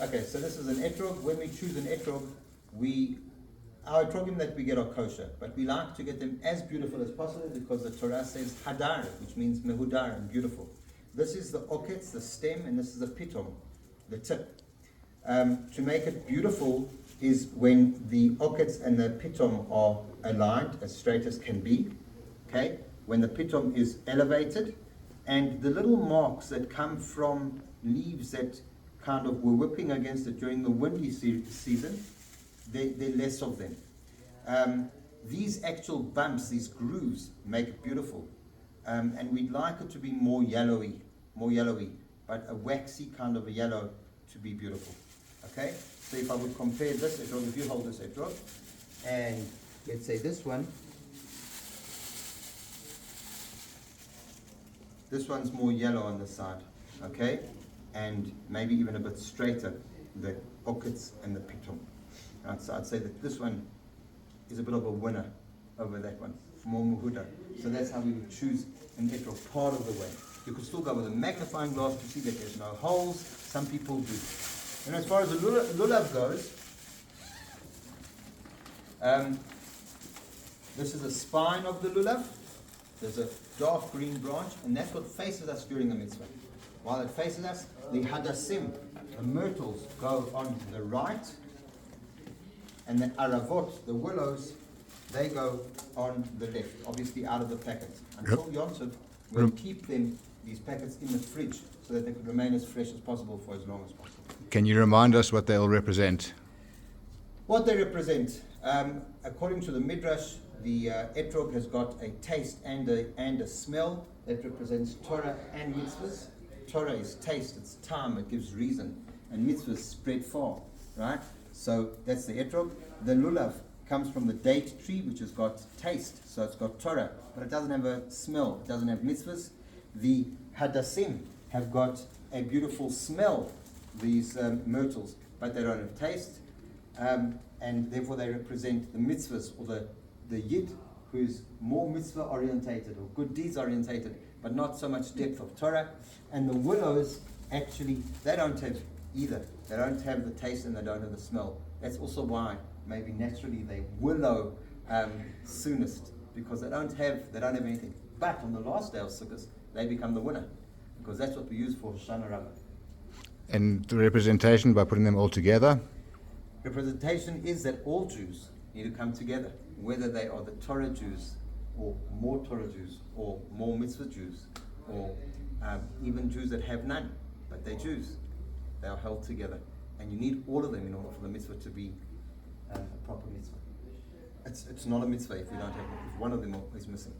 Okay, so this is an etrog. When we choose an etrog, our etrogim that we get are kosher, but we like to get them as beautiful as possible because the Torah says hadar, which means mehudar and beautiful. This is the oketz, the stem, and this is the pitom, the tip. To make it beautiful is when the oketz and the pitom are aligned as straight as can be. Okay, when the pitom is elevated, and the little marks that come from leaves that kind of were whipping against it during the windy season, they're less of them. These actual bumps, these grooves, make it beautiful. And we'd like it to be more yellowy, but a waxy kind of a yellow to be beautiful. Okay? So if I would compare this etrog, if you hold this etrog, and let's say this one's more yellow on the side, okay? And maybe even a bit straighter, the oketz and the pitom. Right, so I'd say that this one is a bit of a winner over that one, more muhuda. So that's how we would choose an etrog part of the way. You could still go with a magnifying glass to see that there's no holes. Some people do. And as far as the lulav goes, this is the spine of the lulav. There's a dark green branch, and that's what faces us during the mitzvah. While it faces us, the hadassim, the myrtles, go on the right, and the aravot, the willows, they go on the left, obviously out of the packets. Until Yom Tov, we'll keep these packets in the fridge so that they could remain as fresh as possible for as long as possible. Can you remind us what they'll represent? What they represent, according to the Midrash, the etrog has got a taste and a smell that represents Torah and mitzvahs. Torah is taste, it's time, it gives reason, and mitzvahs spread far, right? So that's the etrog. The lulav comes from the date tree, which has got taste, so it's got Torah, but it doesn't have a smell, it doesn't have mitzvahs. The hadassim have got a beautiful smell, these myrtles, but they don't have taste, and therefore they represent the mitzvahs, or the yid who's more mitzvah orientated or good deeds orientated, but not so much depth of Torah. And the willows, actually, they don't have either. They don't have the taste and they don't have the smell. That's also why maybe naturally they willow soonest, because they don't have anything. But on the last day of Sukkot, they become the winner, because that's what we use for Hoshana Rabbah. And the representation by putting them all together? Representation is that all Jews need to come together, whether they are the Torah Jews, or more Torah Jews, or more mitzvah Jews, or even Jews that have none, but they're Jews. They are held together. And you need all of them in order for the mitzvah to be a proper mitzvah. It's not a mitzvah if you don't have, if one of them is missing.